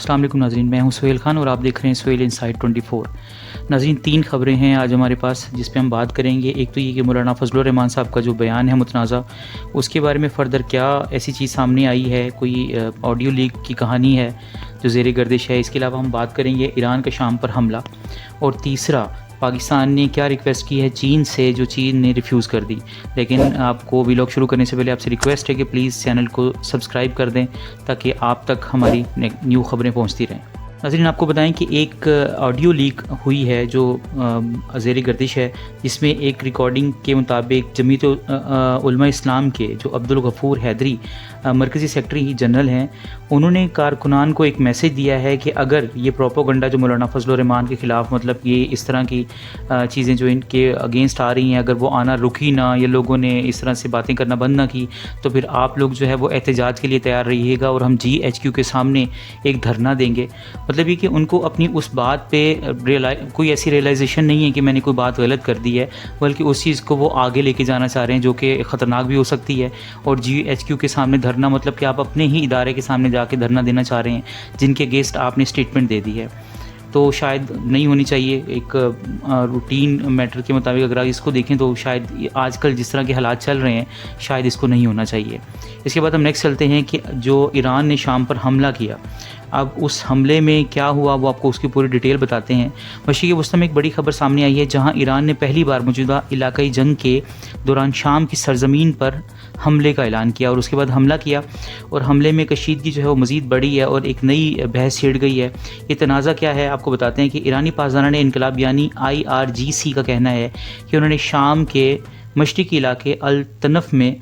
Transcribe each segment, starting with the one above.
السلام علیکم ناظرین، میں ہوں سہیل خان اور آپ دیکھ رہے ہیں سہیل انسائٹ 24۔ ناظرین 3 خبریں ہیں آج ہمارے پاس جس پہ ہم بات کریں گے۔ ایک تو یہ کہ مولانا فضل الرحمان صاحب کا جو بیان ہے متنازع، اس کے بارے میں فردر کیا ایسی چیز سامنے آئی ہے، کوئی آڈیو لیک کی کہانی ہے جو زیر گردش ہے۔ اس کے علاوہ ہم بات کریں گے ایران کا شام پر حملہ، اور تیسرا پاکستان نے کیا ریکویسٹ کی ہے چین سے جو چین نے ریفیوز کر دی۔ لیکن آپ کو ویلاگ شروع کرنے سے پہلے آپ سے ریکویسٹ ہے کہ پلیز چینل کو سبسکرائب کر دیں تاکہ آپ تک ہماری نیو خبریں پہنچتی رہیں۔ ناظرین آپ کو بتائیں کہ ایک آڈیو لیک ہوئی ہے جو زیر گردش ہے، جس میں ایک ریکارڈنگ کے مطابق جمعیت علماء اسلام کے جو عبدالغفور حیدری مرکزی سیکرٹری جنرل ہیں، انہوں نے کارکنان کو ایک میسج دیا ہے کہ اگر یہ پروپوگنڈا جو مولانا فضل الرحمان کے خلاف، مطلب یہ اس طرح کی چیزیں جو ان کے اگینسٹ آ رہی ہیں، اگر وہ آنا رکی نہ، یہ لوگوں نے اس طرح سے باتیں کرنا بند نہ کی، تو پھر آپ لوگ جو ہے وہ احتجاج کے لیے تیار رہیے گا اور ہم GHQ کے سامنے ایک دھرنا دیں گے۔ مطلب یہ کہ ان کو اپنی اس بات پہ کوئی ایسی ریئلائزیشن نہیں ہے کہ میں نے کوئی بات غلط کر دی ہے، بلکہ اس چیز کو وہ آگے لے کے جانا چاہ رہے ہیں جو کہ خطرناک بھی ہو سکتی ہے۔ اور GHQ کے سامنے دھرنا مطلب کہ آپ اپنے ہی ادارے کے سامنے جا کے دھرنا دینا چاہ رہے ہیں جن کے اگینسٹ آپ نے اسٹیٹمنٹ دے دی ہے، تو شاید نہیں ہونی چاہیے۔ ایک روٹین میٹر کے مطابق اگر آپ اس کو دیکھیں تو شاید آج کل جس طرح کے حالات چل رہے ہیں شاید اس کو نہیں ہونا چاہیے۔ اس کے بعد ہم نیکسٹ چلتے ہیں کہ جو ایران نے شام پر حملہ کیا، اب اس حملے میں کیا ہوا وہ آپ کو اس کی پوری ڈیٹیل بتاتے ہیں۔ مشرق وسطی میں ایک بڑی خبر سامنے آئی ہے جہاں ایران نے پہلی بار موجودہ علاقائی جنگ کے دوران شام کی سرزمین پر حملے کا اعلان کیا اور اس کے بعد حملہ کیا، اور حملے میں کشیدگی جو ہے وہ مزید بڑھی ہے اور ایک نئی بحث چھڑ گئی ہے۔ یہ تنازع کیا ہے آپ کو بتاتے ہیں کہ ایرانی پاسداران انقلاب یعنی IRGC کا کہنا ہے کہ انہوں نے شام کے مشرقی علاقے التنف میں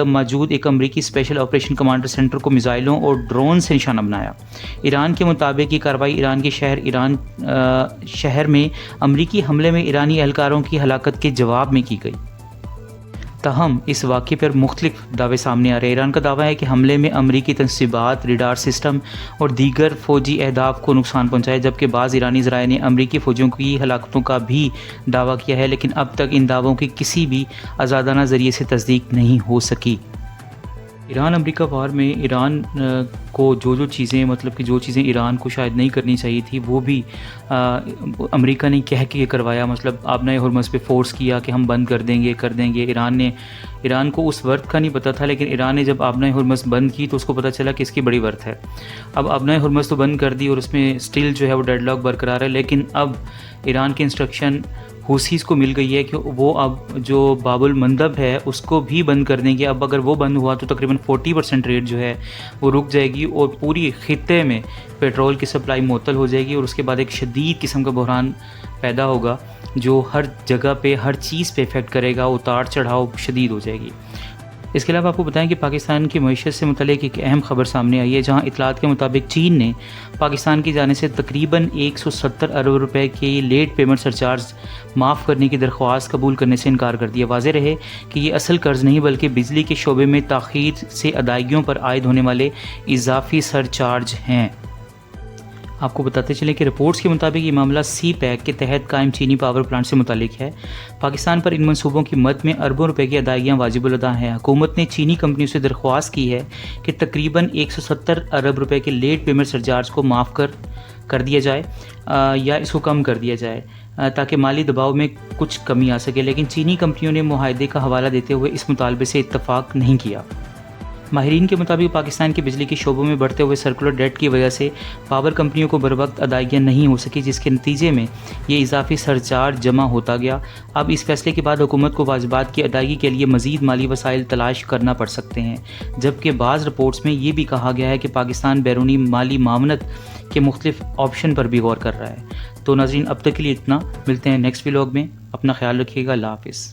موجود ایک امریکی اسپیشل آپریشن کمانڈر سینٹر کو میزائلوں اور ڈرون سے نشانہ بنایا۔ ایران کے مطابق یہ کارروائی ایران کے شہر میں امریکی حملے میں ایرانی اہلکاروں کی ہلاکت کے جواب میں کی گئی۔ تاہم اس واقعے پر مختلف دعوے سامنے آ رہے ہیں۔ ایران کا دعویٰ ہے کہ حملے میں امریکی تنصیبات، ریڈار سسٹم اور دیگر فوجی اہداف کو نقصان پہنچا ہے، جبکہ بعض ایرانی ذرائع نے امریکی فوجیوں کی ہلاکتوں کا بھی دعویٰ کیا ہے، لیکن اب تک ان دعووں کی کسی بھی آزادانہ ذریعے سے تصدیق نہیں ہو سکی۔ ایران امریکہ وار میں ایران کو جو چیزیں مطلب کہ جو چیزیں ایران کو شاید نہیں کرنی چاہیے تھی وہ بھی امریکہ نے کہہ کے کروایا۔ مطلب آبنائے ہرمز پہ فورس کیا کہ ہم بند کر دیں گے۔ ایران کو اس ورت کا نہیں پتہ تھا، لیکن ایران نے جب آبنائے ہرمز بند کی تو اس کو پتہ چلا کہ اس کی بڑی ورت ہے۔ اب آبنائے ہرمز تو بند کر دی اور اس میں سٹل جو ہے وہ ڈیڈ لاک برقرار ہے، لیکن اب ایران کی انسٹرکشن حوثیز کو مل گئی ہے کہ وہ اب جو باب المندب ہے اس کو بھی بند کر دیں گے۔ اب اگر وہ بند ہوا تو تقریباً 40% ریٹ جو ہے وہ رک جائے گی اور پوری خطے میں پیٹرول کی سپلائی معطل ہو جائے گی، اور اس کے بعد ایک شدید قسم کا بحران پیدا ہوگا جو ہر جگہ پہ ہر چیز پہ افیکٹ کرے گا، اتار چڑھاؤ شدید ہو جائے گی۔ اس کے علاوہ آپ کو بتائیں کہ پاکستان کی معیشت سے متعلق ایک اہم خبر سامنے آئی ہے جہاں اطلاعات کے مطابق چین نے پاکستان کی جانب سے تقریباً 170 ارب روپے کے لیٹ پیمنٹ سرچارج معاف کرنے کی درخواست قبول کرنے سے انکار کر دیا۔ واضح رہے کہ یہ اصل قرض نہیں بلکہ بجلی کے شعبے میں تاخیر سے ادائیگیوں پر عائد ہونے والے اضافی سرچارج ہیں۔ آپ کو بتاتے چلیں کہ رپورٹس کے مطابق یہ معاملہ سی پیک کے تحت قائم چینی پاور پلانٹ سے متعلق ہے۔ پاکستان پر ان منصوبوں کی مد میں اربوں روپے کی ادائیگیاں واجب الادا ہیں۔ حکومت نے چینی کمپنیوں سے درخواست کی ہے کہ تقریباً 170 ارب روپے کے لیٹ پیمنٹ سرچارج کو معاف کر دیا جائے یا اس کو کم کر دیا جائے تاکہ مالی دباؤ میں کچھ کمی آ سکے، لیکن چینی کمپنیوں نے معاہدے کا حوالہ دیتے ہوئے اس مطالبے سے اتفاق نہیں کیا۔ ماہرین کے مطابق پاکستان کے بجلی کے شعبوں میں بڑھتے ہوئے سرکولر ڈیٹ کی وجہ سے پاور کمپنیوں کو بروقت ادائیگیاں نہیں ہو سکی، جس کے نتیجے میں یہ اضافی سرچارج جمع ہوتا گیا۔ اب اس فیصلے کے بعد حکومت کو واجبات کی ادائیگی کے لیے مزید مالی وسائل تلاش کرنا پڑ سکتے ہیں، جبکہ بعض رپورٹس میں یہ بھی کہا گیا ہے کہ پاکستان بیرونی مالی معاونت کے مختلف آپشن پر بھی غور کر رہا ہے۔ تو ناظرین اب تک کے لیے اتنا، ملتے ہیں نیکسٹ ولاگ میں، اپنا خیال رکھیے گا، اللہ حافظ۔